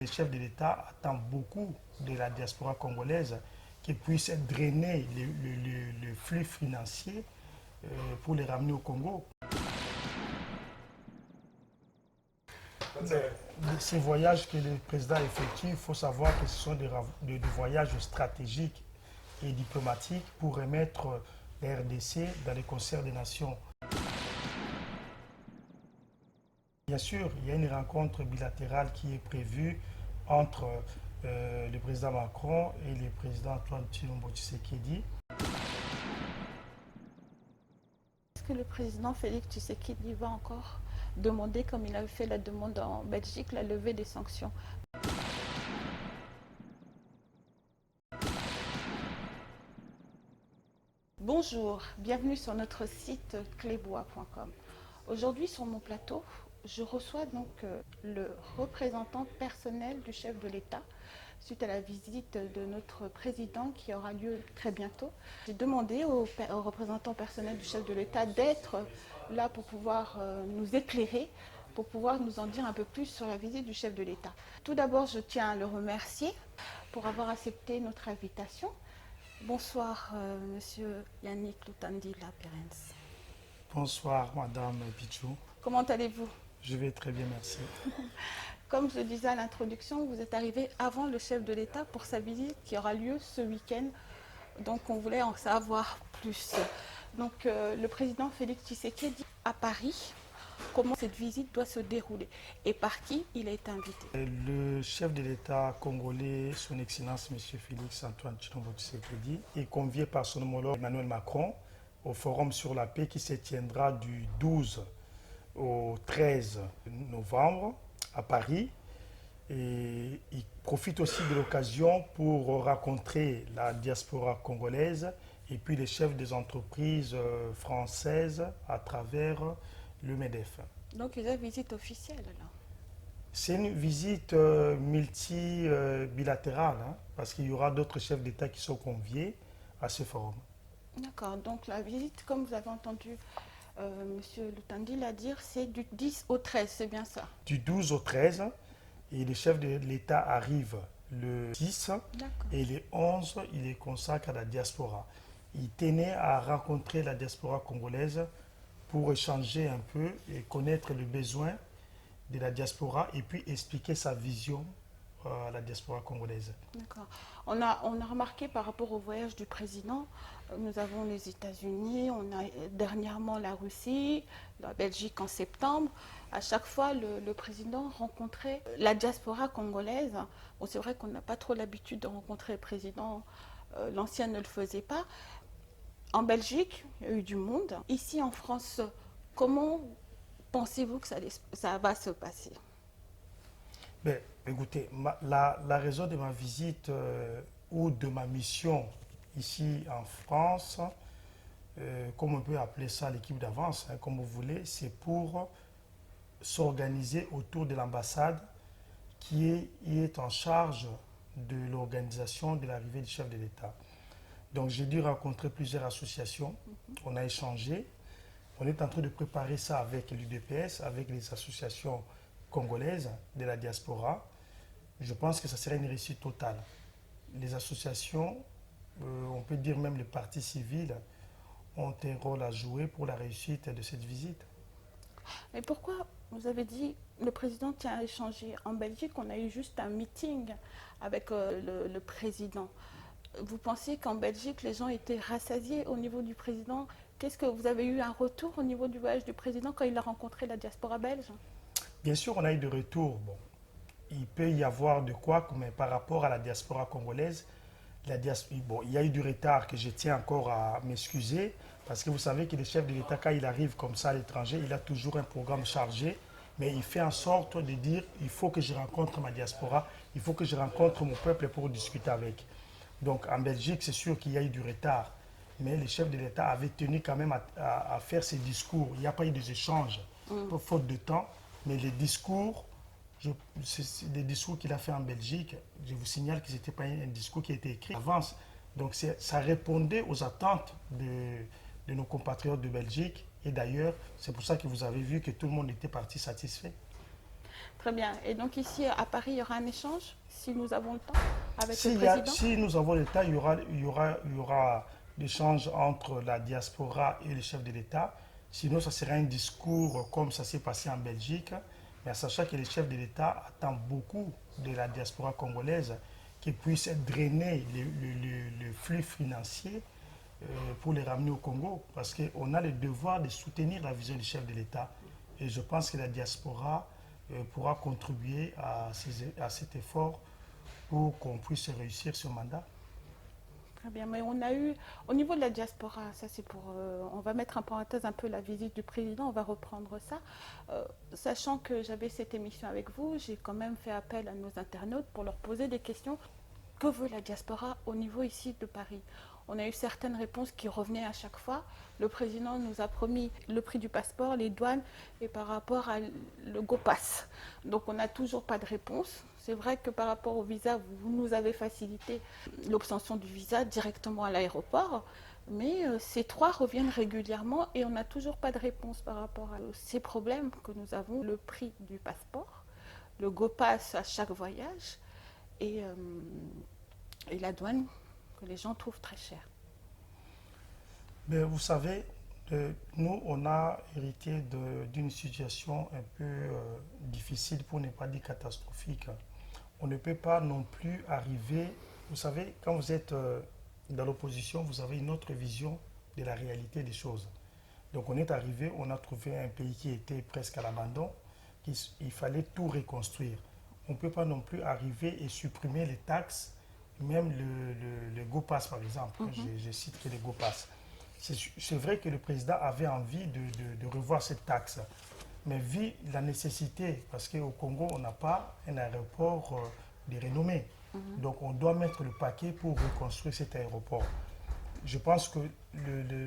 Le chef de l'État attend beaucoup de la diaspora congolaise qui puisse drainer le flux financier pour les ramener au Congo. Ces voyages que le président effectue, il faut savoir que ce sont des voyages stratégiques et diplomatiques pour remettre la RDC dans les concerts des nations. Bien sûr, il y a une rencontre bilatérale qui est prévue entre le président Macron et le président Antoine Tshilombo Tshisekedi. Est-ce que le président Félix Tshisekedi va encore demander, comme il avait fait la demande en Belgique, la levée des sanctions? Bonjour, bienvenue sur notre site clébois.com. Aujourd'hui sur mon plateau, je reçois donc le représentant personnel du chef de l'État suite à la visite de notre président qui aura lieu très bientôt. J'ai demandé au représentant personnel du chef de l'État d'être là pour pouvoir nous éclairer, pour pouvoir nous en dire un peu plus sur la visite du chef de l'État. Tout d'abord, je tiens à le remercier pour avoir accepté notre invitation. Bonsoir, monsieur Yannick Lutandila Perens. Bonsoir, madame Pichou. Comment allez-vous? Je vais très bien, merci. Comme je le disais à l'introduction, vous êtes arrivé avant le chef de l'État pour sa visite qui aura lieu ce week-end. Donc, on voulait en savoir plus. Donc, le président Félix Tshisekedi à Paris, comment cette visite doit se dérouler et par qui il a été invité? Le chef de l'État congolais, son Excellence M. Félix Antoine Tshilombo Tshisekedi, est convié par son homologue Emmanuel Macron au Forum sur la paix qui se tiendra du 12 au 13 novembre à Paris. Et il profite aussi de l'occasion pour rencontrer la diaspora congolaise et puis les chefs des entreprises françaises à travers le MEDEF. Donc, il y a une visite officielle là. C'est une visite multi-bilatérale, parce qu'il y aura d'autres chefs d'État qui sont conviés à ce forum. D'accord, donc la visite, comme vous avez entendu monsieur Lutandila dire, c'est du 10 au 13, c'est bien ça? Du 12 au 13, et le chef de l'État arrive le 10, et le 11, il est consacré à la diaspora. Il tenait à rencontrer la diaspora congolaise pour échanger un peu et connaître le besoin de la diaspora et puis expliquer sa vision à la diaspora congolaise. D'accord. On a remarqué par rapport au voyage du président, nous avons les États-Unis, on a dernièrement la Russie, la Belgique en septembre. À chaque fois, le président rencontrait la diaspora congolaise. Bon, c'est vrai qu'on n'a pas trop l'habitude de rencontrer le président, l'ancien ne le faisait pas. En Belgique, il y a eu du monde. Ici en France, comment pensez-vous que ça va se passer? Ben, écoutez, la raison de ma visite ou de ma mission ici en France, comme on peut appeler ça l'équipe d'avance, comme vous voulez, c'est pour s'organiser autour de l'ambassade qui est en charge de l'organisation de l'arrivée du chef de l'État. Donc j'ai dû rencontrer plusieurs associations, on a échangé, on est en train de préparer ça avec l'UDPS, avec les associations congolaises de la diaspora. Je pense que ça serait une réussite totale. Les associations, on peut dire même les partis civils, ont un rôle à jouer pour la réussite de cette visite. Mais pourquoi vous avez dit le président tient à échanger? En Belgique, on a eu juste un meeting avec le président. Vous pensez qu'en Belgique, les gens étaient rassasiés au niveau du président? Qu'est-ce que vous avez eu un retour au niveau du voyage du président quand il a rencontré la diaspora belge? Bien sûr, on a eu des retours. Bon, il peut y avoir de quoi, mais par rapport à la diaspora congolaise, bon, il y a eu du retard que je tiens encore à m'excuser, parce que vous savez que le chef de l'État, quand il arrive comme ça à l'étranger, il a toujours un programme chargé, mais il fait en sorte de dire, il faut que je rencontre ma diaspora, il faut que je rencontre mon peuple pour discuter avec. Donc en Belgique, c'est sûr qu'il y a eu du retard, mais le chef de l'État avait tenu quand même à faire ses discours. Il n'y a pas eu des échanges, pour faute de temps, mais les discours, c'est des discours qu'il a fait en Belgique. Je vous signale que ce n'était pas un discours qui a été écrit à l'avance. Donc ça répondait aux attentes de nos compatriotes de Belgique. Et d'ailleurs, c'est pour ça que vous avez vu que tout le monde était parti satisfait. Très bien. Et donc ici à Paris, il y aura un échange, si nous avons le temps, avec le président? Si nous avons le temps, il y aura l'échange entre la diaspora et le chef de l'État. Sinon, ça serait un discours comme ça s'est passé en Belgique. Mais sachant que le chef de l'État attend beaucoup de la diaspora congolaise qui puisse drainer le flux financier pour les ramener au Congo. Parce qu'on a le devoir de soutenir la vision du chef de l'État. Et je pense que la diaspora pourra contribuer à cet effort pour qu'on puisse réussir ce mandat. Très bien, mais on a eu, au niveau de la diaspora, ça c'est pour, on va mettre en parenthèse un peu la visite du président, on va reprendre ça. Sachant que j'avais cette émission avec vous, j'ai quand même fait appel à nos internautes pour leur poser des questions. Que veut la diaspora au niveau ici de Paris? On a eu certaines réponses qui revenaient à chaque fois. Le président nous a promis le prix du passeport, les douanes et par rapport à le GoPass. Donc on n'a toujours pas de réponse. C'est vrai que par rapport au visa, vous nous avez facilité l'obtention du visa directement à l'aéroport. Mais ces trois reviennent régulièrement et on n'a toujours pas de réponse par rapport à ces problèmes que nous avons. Le prix du passeport, le GoPass à chaque voyage et, euh, et la douane que les gens trouvent très cher. Mais vous savez, nous, on a hérité d'une situation un peu difficile, pour ne pas dire catastrophique. On ne peut pas non plus arriver, vous savez, quand vous êtes dans l'opposition, vous avez une autre vision de la réalité des choses. Donc on est arrivé, on a trouvé un pays qui était presque à l'abandon, il fallait tout reconstruire. On ne peut pas non plus arriver et supprimer les taxes, même le GoPass par exemple. Je cite que le GoPass. C'est vrai que le président avait envie de revoir cette taxe, mais vu la nécessité, parce qu'au Congo, on n'a pas un aéroport de renommée. Donc on doit mettre le paquet pour reconstruire cet aéroport. Je pense que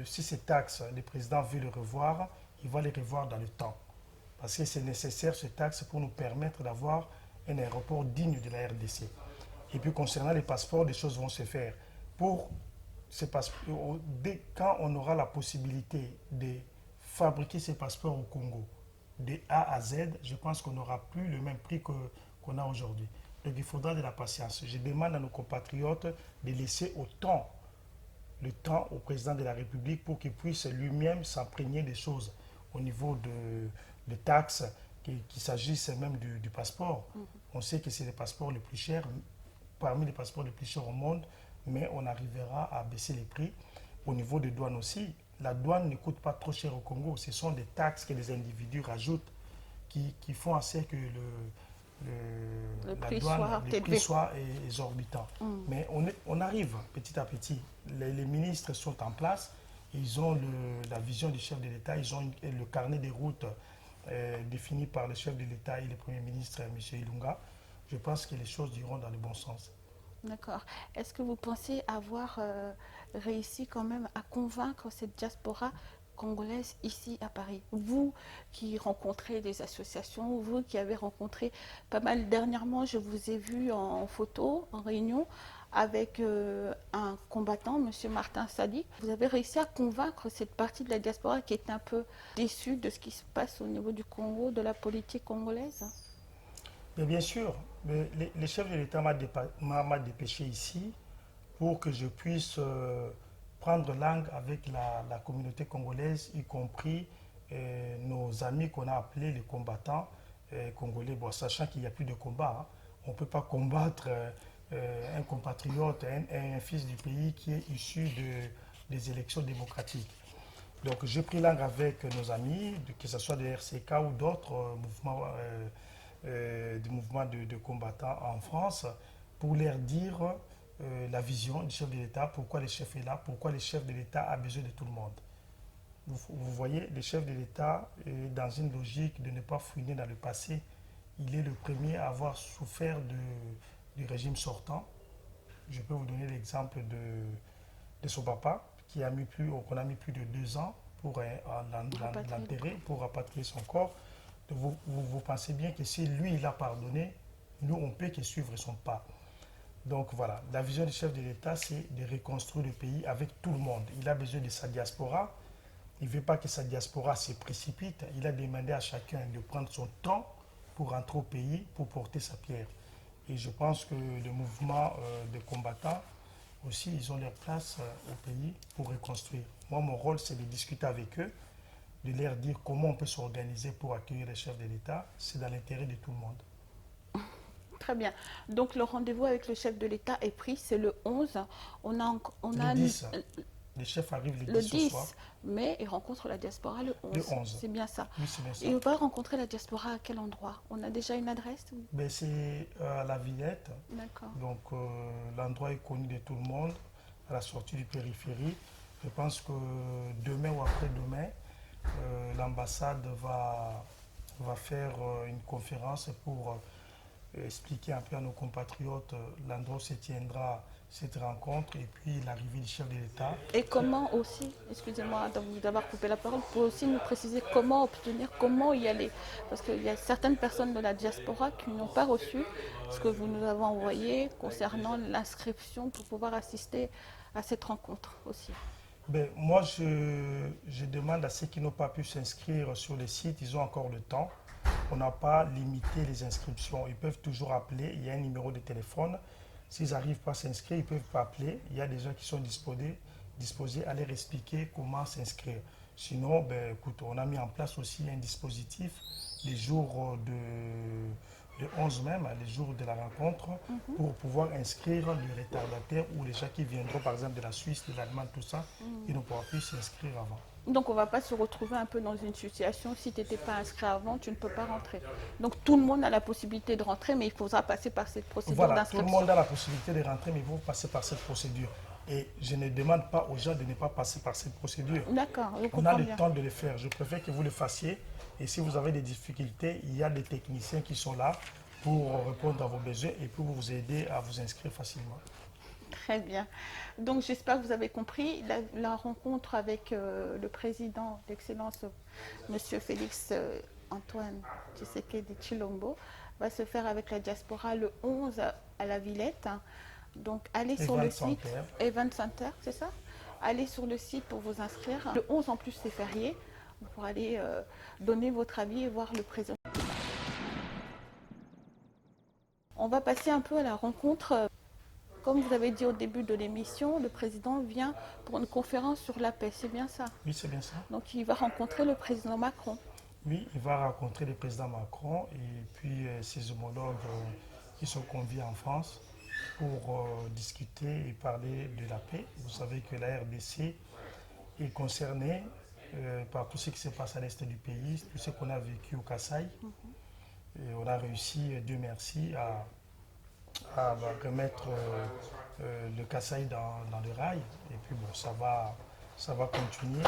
si ces taxes, le président veut le revoir, il va les revoir dans le temps. Parce que c'est nécessaire, ces taxes, pour nous permettre d'avoir un aéroport digne de la RDC. Et puis concernant les passeports, des choses vont se faire. Pour ces passeports, quand on aura la possibilité de fabriquer ces passeports au Congo, de A à Z, je pense qu'on n'aura plus le même prix qu'on a aujourd'hui. Donc il faudra de la patience. Je demande à nos compatriotes de laisser le temps au président de la République pour qu'il puisse lui-même s'imprégner des choses au niveau de taxes, qu'il s'agisse même du passeport. On sait que c'est le passeport le plus cher, parmi les passeports les plus chers au monde, mais on arrivera à baisser les prix. Au niveau des douanes aussi, la douane ne coûte pas trop cher au Congo. Ce sont des taxes que les individus rajoutent qui font en sorte que Le la prix douane, soit les prix élevé. soient exorbitants. Mais on arrive petit à petit. Les ministres sont en place. Ils ont la vision du chef de l'État. Ils ont le carnet des routes défini par le chef de l'État et le Premier ministre, M. Ilunga. Je pense que les choses iront dans le bon sens. D'accord. Est-ce que vous pensez avoir réussi quand même à convaincre cette diaspora congolaise ici à Paris? Vous qui rencontrez des associations, vous qui avez rencontré pas mal dernièrement, je vous ai vu en photo, en réunion, avec un combattant, M. Martin Sadi. Vous avez réussi à convaincre cette partie de la diaspora qui est un peu déçue de ce qui se passe au niveau du Congo, de la politique congolaise? Mais bien sûr, le chef de l'État m'a dépêché ici pour que je puisse prendre langue avec la communauté congolaise, y compris nos amis qu'on a appelés les combattants congolais. Bon, sachant qu'il n'y a plus de combat, hein. On ne peut pas combattre un compatriote, un fils du pays qui est issu des élections démocratiques. Donc j'ai pris langue avec nos amis, que ce soit des RCK ou d'autres mouvements, des mouvements de combattants en France, pour leur dire la vision du chef de l'État, pourquoi le chef est là, pourquoi le chef de l'État a besoin de tout le monde. Vous voyez, le chef de l'État est dans une logique de ne pas fouiner dans le passé. Il est le premier à avoir souffert du régime sortant. Je peux vous donner l'exemple de son papa, qu'on a mis plus de 2 ans pour l'enterrer, pour rapatrier son corps. Vous pensez bien que si lui, il a pardonné, nous, on ne peut que suivre son pas. Donc voilà, la vision du chef de l'État, c'est de reconstruire le pays avec tout le monde. Il a besoin de sa diaspora. Il ne veut pas que sa diaspora se précipite. Il a demandé à chacun de prendre son temps pour rentrer au pays, pour porter sa pierre. Et je pense que le mouvement des combattants aussi, ils ont leur place au pays pour reconstruire. Moi, mon rôle, c'est de discuter avec eux, de leur dire comment on peut s'organiser pour accueillir les chefs de l'État. C'est dans l'intérêt de tout le monde. Très bien. Donc le rendez-vous avec le chef de l'État est pris, c'est le 11. On Le a 10, les chefs arrivent le le 10 au soir. 10, mais il rencontre la diaspora le Le 11. 11. C'est bien ça. Oui, c'est bien ça. Et il va rencontrer la diaspora à quel endroit? On a déjà une adresse? Ben, c'est à la Villette. D'accord. Donc l'endroit est connu de tout le monde, à la sortie du périphérie. Je pense que demain ou après-demain, l'ambassade va faire une conférence pour expliquer un peu à nos compatriotes l'endroit où se tiendra cette rencontre et puis l'arrivée du chef de l'État. Et comment aussi, excusez-moi d'avoir coupé la parole, pour aussi nous préciser comment obtenir, comment y aller. Parce qu'il y a certaines personnes de la diaspora qui n'ont pas reçu ce que vous nous avez envoyé concernant l'inscription pour pouvoir assister à cette rencontre aussi. Ben, moi, je demande à ceux qui n'ont pas pu s'inscrire sur le site, ils ont encore le temps. On n'a pas limité les inscriptions. Ils peuvent toujours appeler. Il y a un numéro de téléphone. S'ils n'arrivent pas à s'inscrire, ils peuvent pas appeler. Il y a des gens qui sont disposés à leur expliquer comment s'inscrire. Sinon, ben, écoute, on a mis en place aussi un dispositif les jours de 11 même, les jours de la rencontre, pour pouvoir inscrire les retardataires ou les gens qui viendront, par exemple, de la Suisse, de l'Allemagne, tout ça, qui ne pourront plus s'inscrire avant. Donc on ne va pas se retrouver un peu dans une situation, si tu n'étais pas inscrit avant, tu ne peux pas rentrer. Donc tout le monde a la possibilité de rentrer, mais il faudra passer par cette procédure Voilà, tout d'inscription. le monde a la possibilité de rentrer, mais il faut passer par cette procédure. Et je ne demande pas aux gens de ne pas passer par cette procédure. D'accord, je On a comprends le bien. temps de le faire. Je préfère que vous le fassiez. Et si vous avez des difficultés, il y a des techniciens qui sont là pour répondre à vos besoins et pour vous aider à vous inscrire facilement. Très bien. Donc j'espère que vous avez compris. La rencontre avec le président d'Excellence, Monsieur Félix Antoine Tshisekedi Tshilombo, va se faire avec la diaspora le 11 à la Villette. Donc allez sur le site. Et 25 heures, c'est ça? Allez sur le site pour vous inscrire. Le 11 en plus c'est férié. Pour aller donner votre avis et voir le président. On va passer un peu à la rencontre. Comme vous avez dit au début de l'émission, le président vient pour une conférence sur la paix, c'est bien ça? Oui, c'est bien ça. Donc il va rencontrer le président Macron. Oui, il va rencontrer le président Macron et puis ses homologues qui sont conviés en France pour discuter et parler de la paix. Vous savez que la RDC est concernée par tout ce qui se passe à l'est du pays, tout ce qu'on a vécu au Kasaï. Et on a réussi, Dieu merci, à remettre le Kasaï dans le rail. Et puis bon, ça va continuer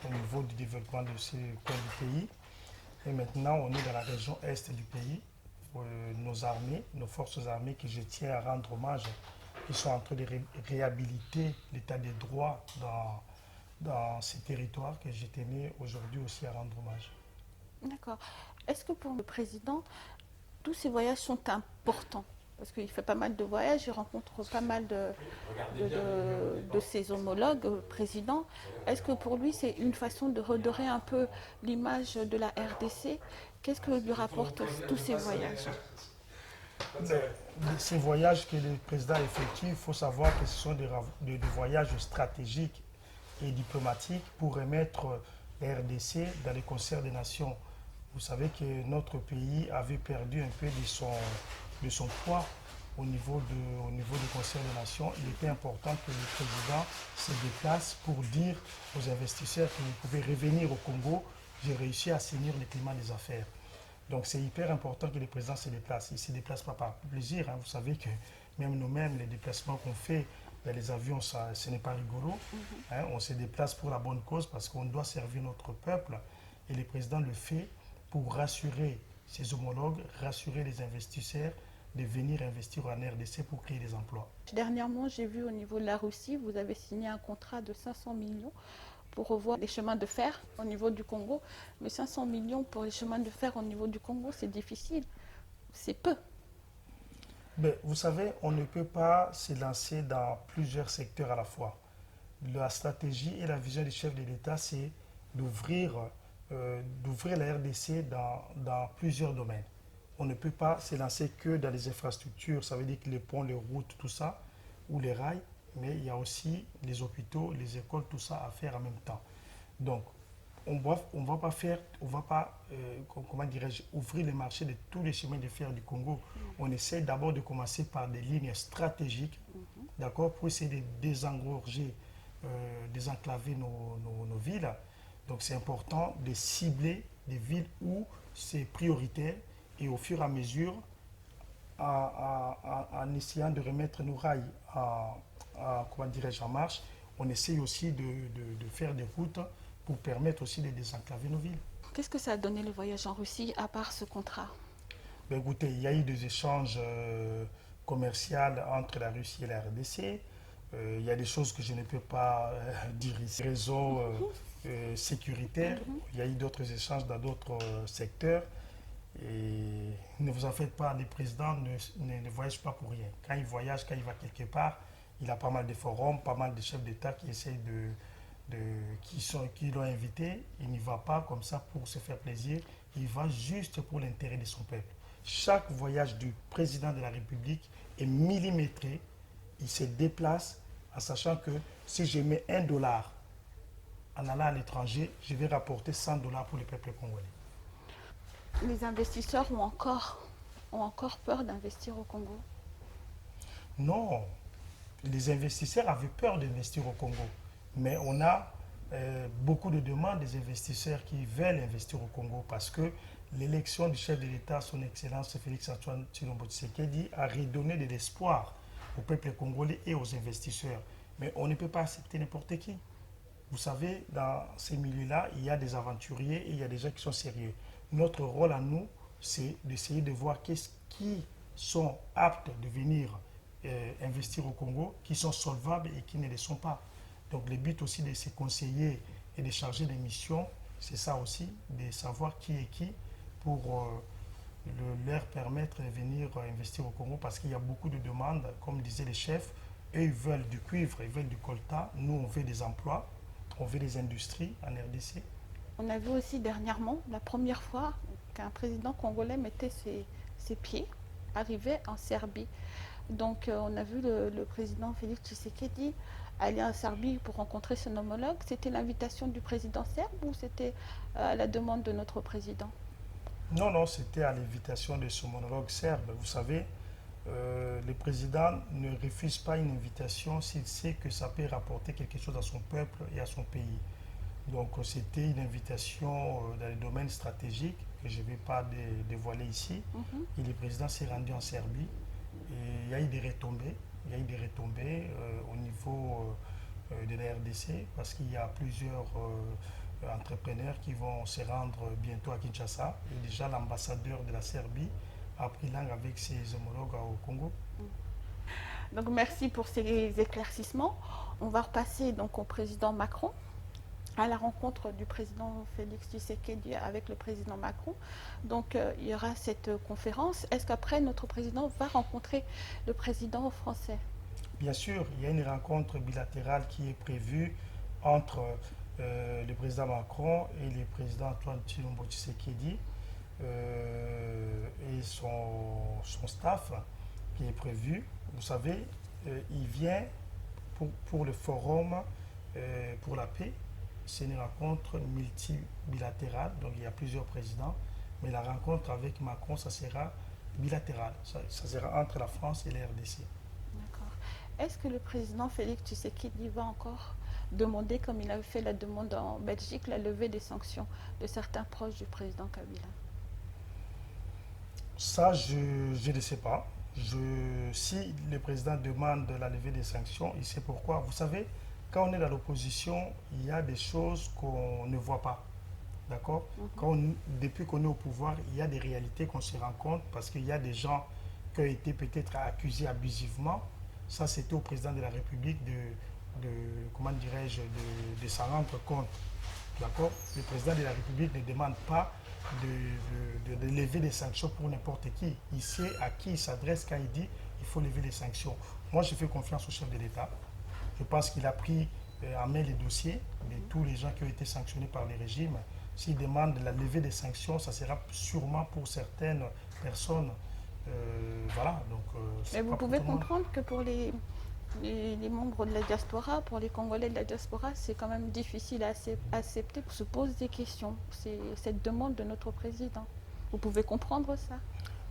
au niveau du développement de ce coin du pays. Et maintenant, on est dans la région est du pays. Nos armées, nos forces armées, que je tiens à rendre hommage, qui sont en train de réhabiliter l'état des droits dans ces territoires que je tenais aujourd'hui aussi à rendre hommage. D'accord. Est-ce que pour le président, tous ces voyages sont importants? Parce qu'il fait pas mal de voyages, il rencontre pas mal de ses homologues présidents. Est-ce que pour lui, c'est une façon de redorer un peu l'image de la RDC? Qu'est-ce que lui rapportent tous ces voyages? Ces voyages que le président effectue, il faut savoir que ce sont des voyages stratégiques et diplomatiques pour remettre la RDC dans les concerts des nations. Vous savez que notre pays avait perdu un peu de son poids au niveau du Conseil des Nations. Il était important que le président se déplace pour dire aux investisseurs que vous pouvez revenir au Congo. J'ai réussi à assainir le climat des affaires. Donc c'est hyper important que le président se déplace. Il ne se déplace pas par plaisir. Vous savez que même nous-mêmes, les déplacements qu'on fait, les avions, ce n'est pas rigolo. On se déplace pour la bonne cause parce qu'on doit servir notre peuple. Et le président le fait pour rassurer ses homologues, rassurer les investisseurs de venir investir en RDC pour créer des emplois. Dernièrement, j'ai vu au niveau de la Russie, vous avez signé un contrat de 500 millions pour revoir les chemins de fer au niveau du Congo. Mais 500 millions pour les chemins de fer au niveau du Congo, c'est difficile. C'est peu. Mais vous savez, on ne peut pas se lancer dans plusieurs secteurs à la fois. La stratégie et la vision du chef de l'État, c'est d'ouvrir la RDC dans plusieurs domaines. On ne peut pas se lancer que dans les infrastructures, ça veut dire que les ponts, les routes, tout ça, ou les rails, mais il y a aussi les hôpitaux, les écoles, tout ça à faire en même temps. Donc, on va pas faire, on va pas, comment dirais-je, ouvrir le marché de tous les chemins de fer du Congo. On essaie d'abord de commencer par des lignes stratégiques, d'accord, pour essayer de désengorger, désenclaver nos villes. Donc, c'est important de cibler des villes où c'est prioritaire et au fur et à mesure, en essayant de remettre nos rails comment dirais-je, en marche, on essaye aussi de faire des routes pour permettre aussi de désenclaver nos villes. Qu'est-ce que ça a donné le voyage en Russie à part ce contrat? Ben, écoutez, il y a eu des échanges commerciaux entre la Russie et la RDC. Il y a des choses que je ne peux pas dire ici. Réseau sécuritaire, il y a eu d'autres échanges dans d'autres secteurs. Et ne vous en faites pas, les présidents ne voyagent pas pour rien. Quand il voyage, quand il va quelque part, il a pas mal de forums, pas mal de chefs d'État qui essayent qui l'ont invité. Il n'y va pas comme ça pour se faire plaisir, il va juste pour l'intérêt de son peuple. Chaque voyage du président de la République est millimétré. Il se déplace en sachant que si je mets $1 en allant à l'étranger, je vais rapporter $100 pour le peuple congolais. Les investisseurs ont encore peur d'investir au Congo. Non, les investisseurs avaient peur d'investir au Congo. Mais on a beaucoup de demandes des investisseurs qui veulent investir au Congo parce que l'élection du chef de l'État, son Excellence Félix-Antoine Tshilombo Tshisekedi, a redonné de l'espoir au peuple congolais et aux investisseurs. Mais on ne peut pas accepter n'importe qui. Vous savez, dans ces milieux-là, il y a des aventuriers et il y a des gens qui sont sérieux. Notre rôle à nous, c'est d'essayer de voir qui sont aptes de venir investir au Congo, qui sont solvables et qui ne le sont pas. Donc le but aussi de ces conseillers et de charger des missions, c'est ça aussi, de savoir qui est qui pour leur permettre de venir investir au Congo parce qu'il y a beaucoup de demandes, comme disaient les chefs, eux ils veulent du cuivre, ils veulent du coltan, nous on veut des emplois, on veut des industries en RDC. On a vu aussi dernièrement la première fois qu'un président congolais mettait ses pieds, arrivait en Serbie. Donc on a vu le président Félix Tshisekedi aller en Serbie pour rencontrer son homologue. C'était l'invitation du président serbe ou c'était la demande de notre président? Non, non, c'était à l'invitation de son homologue serbe. Vous savez, le président ne refuse pas une invitation s'il sait que ça peut rapporter quelque chose à son peuple et à son pays. Donc c'était une invitation dans les domaines stratégiques que je ne vais pas dévoiler ici. Et le président s'est rendu en Serbie et il y a eu des retombées. Il y a eu des retombées au niveau de la RDC parce qu'il y a plusieurs entrepreneurs qui vont se rendre bientôt à Kinshasa. Et déjà l'ambassadeur de la Serbie a pris langue avec ses homologues au Congo. Donc merci pour ces éclaircissements. On va repasser donc au président Macron, à la rencontre du président Félix Tshisekedi avec le président Macron. Donc il y aura cette conférence. Est-ce qu'après notre président va rencontrer le président français? Bien sûr, il y a une rencontre bilatérale qui est prévue entre le président Macron et le président Antoine Tshilombo Tshisekedi et son staff qui est prévu. Vous savez, il vient pour le forum pour la paix. C'est une rencontre multibilatérale, donc il y a plusieurs présidents, mais la rencontre avec Macron, ça sera bilatéral, ça sera entre la France et la RDC. D'accord. Est-ce que le président Félix Tshisekedi va encore demander, comme il avait fait la demande en Belgique, la levée des sanctions de certains proches du président Kabila? Ça, je ne sais pas. Si le président demande la levée des sanctions, il sait pourquoi. Vous savez, quand on est dans l'opposition, il y a des choses qu'on ne voit pas. D'accord? Depuis qu'on est au pouvoir, il y a des réalités qu'on se rend compte parce qu'il y a des gens qui ont été peut-être accusés abusivement. Ça, c'était au président de la République comment dirais-je, de s'en rendre compte. D'accord? Le président de la République ne demande pas de lever des sanctions pour n'importe qui. Il sait à qui il s'adresse quand il dit il faut lever les sanctions. Moi, je fais confiance au chef de l'État. Je pense qu'il a pris en main les dossiers de tous les gens qui ont été sanctionnés par les régimes. s'il demande la levée des sanctions, ça sera sûrement pour certaines personnes. Voilà, donc Mais c'est vous pas pour pouvez tout le monde. comprendre que pour les membres de la diaspora, pour les Congolais de la diaspora, c'est quand même difficile à accepter, se pose des questions. C'est cette demande de notre président. Vous pouvez comprendre ça?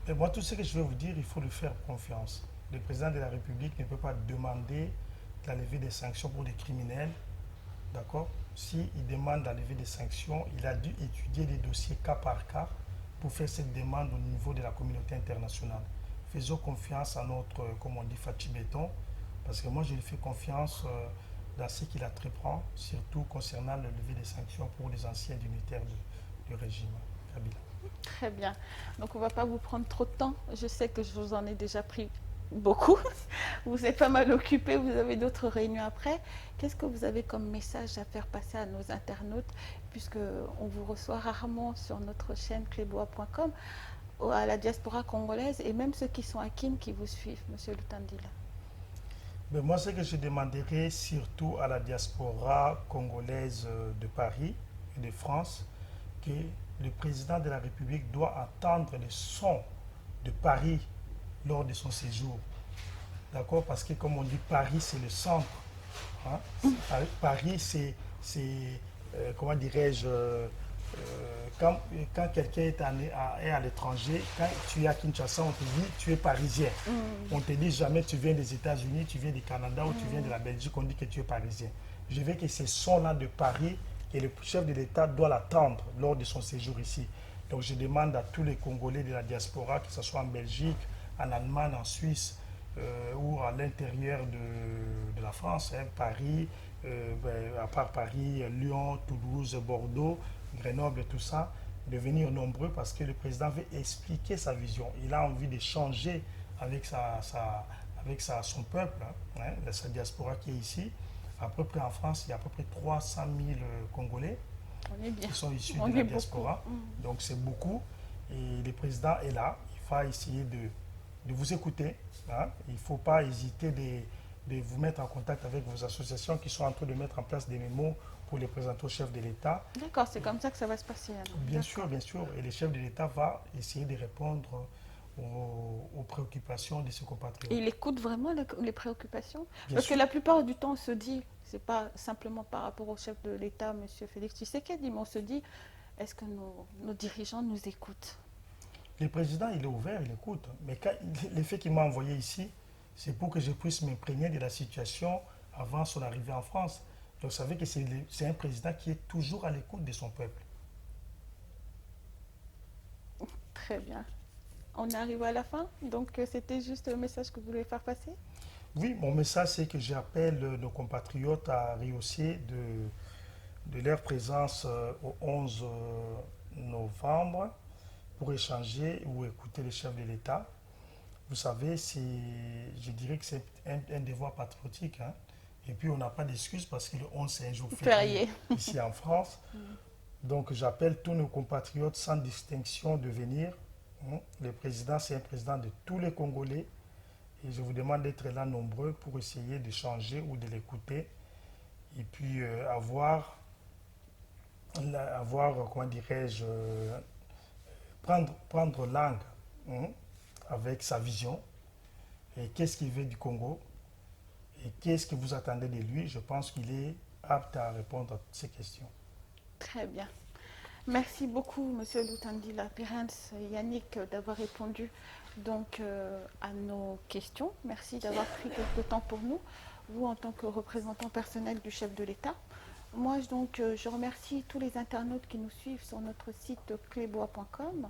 Mais moi, tout ce que je vais vous dire, il faut lui faire confiance. Le président de la République ne peut pas demander la levée des sanctions pour des criminels. D'accord? S'il demande la levée des sanctions, il a dû étudier les dossiers cas par cas pour faire cette demande au niveau de la communauté internationale. Faisons confiance à notre, comme on dit, Fatih Béton, parce que moi, je lui fais confiance dans ce qu'il entreprend, surtout concernant la levée des sanctions pour les anciens dignitaires du régime Kabila. Très bien. Donc on ne va pas vous prendre trop de temps. Je sais que je vous en ai déjà pris beaucoup. Vous êtes pas mal occupé, vous avez d'autres réunions après. Qu'est-ce que vous avez comme message à faire passer à nos internautes, puisque on vous reçoit rarement sur notre chaîne clébois.com, à la diaspora congolaise et même ceux qui sont à Kin qui vous suivent, Monsieur Lutandila? Mais moi, ce que je demanderais surtout à la diaspora congolaise de Paris et de France, que le président de la République doit entendre les sons de Paris lors de son séjour. D'accord? Parce que comme on dit, Paris, c'est le centre. Hein? Paris, comment dirais-je, quand quelqu'un est à l'étranger, quand tu es à Kinshasa, on te dit tu es parisien. On ne te dit jamais tu viens des États-Unis, tu viens du Canada ou tu viens de la Belgique, on dit que tu es parisien. Je veux que ces sons-là de Paris, et le chef de l'État doit l'attendre lors de son séjour ici. Donc je demande à tous les Congolais de la diaspora, que ce soit en Belgique, en Allemagne, en Suisse ou à l'intérieur de la France, hein, Paris, à part Paris, Lyon, Toulouse, Bordeaux, Grenoble, tout ça, de venir nombreux parce que le président veut expliquer sa vision. Il a envie de changer avec son peuple, hein, sa diaspora qui est ici. À peu près en France, il y a à peu près 300 000 Congolais qui sont issus de la diaspora. Donc c'est beaucoup. Et le président est là. Il va essayer de vous écouter. Hein. Il ne faut pas hésiter de vous mettre en contact avec vos associations qui sont en train de mettre en place des mémos pour les présenter au chef de l'État. D'accord, c'est comme ça que ça va se passer. Alors. Bien sûr, bien sûr. Et le chef de l'État va essayer de répondre aux préoccupations de ses compatriotes. Et il écoute vraiment les préoccupations? Bien Parce sûr. que la plupart du temps, on se dit, c'est pas simplement par rapport au chef de l'État, M. Félix Tshisekedi, mais on se dit, est-ce que nos dirigeants nous écoutent? Le président, il est ouvert, il écoute. Mais le fait qu'il m'a envoyé ici, c'est pour que je puisse m'imprégner de la situation avant son arrivée en France. Donc, vous savez que c'est un président qui est toujours à l'écoute de son peuple. Très bien. On arrive à la fin, donc c'était juste le message que vous voulez faire passer? Oui, mon message, c'est que j'appelle nos compatriotes à rehausser de leur présence au 11 novembre pour échanger ou écouter le chef de l'État. Vous savez, je dirais que c'est un devoir patriotique. Hein. Et puis, on n'a pas d'excuses parce que le 11, c'est un jour férié ici en France. Donc, j'appelle tous nos compatriotes sans distinction de venir. Le président, c'est un président de tous les Congolais. Et je vous demande d'être là nombreux pour essayer de changer ou de l'écouter. Et puis, avoir comment dirais-je, prendre langue avec sa vision. Et qu'est-ce qu'il veut du Congo? Et qu'est-ce que vous attendez de lui? Je pense qu'il est apte à répondre à toutes ces questions. Très bien. Merci beaucoup, Monsieur Lutandila Pirens, Yannick, d'avoir répondu donc à nos questions. Merci d'avoir pris quelques temps pour nous, vous en tant que représentant personnel du chef de l'État. Moi, donc, je remercie tous les internautes qui nous suivent sur notre site clébois.com.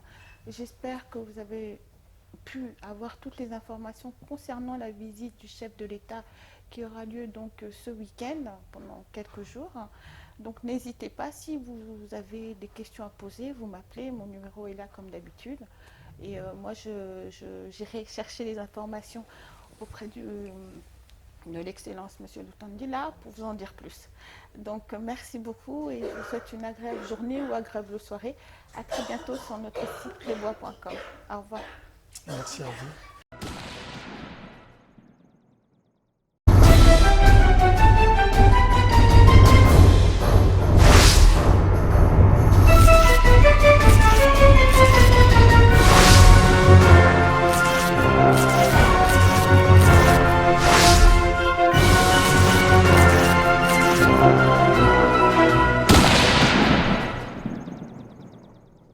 J'espère que vous avez pu avoir toutes les informations concernant la visite du chef de l'État qui aura lieu donc ce week-end pendant quelques jours. Donc n'hésitez pas, si vous avez des questions à poser, vous m'appelez, mon numéro est là comme d'habitude. Et moi, j'irai chercher les informations auprès de l'excellence M. Lutandila pour vous en dire plus. Donc merci beaucoup et je vous souhaite une agréable journée ou agréable soirée. À très bientôt sur notre site clébois.com. Au revoir. Merci à vous.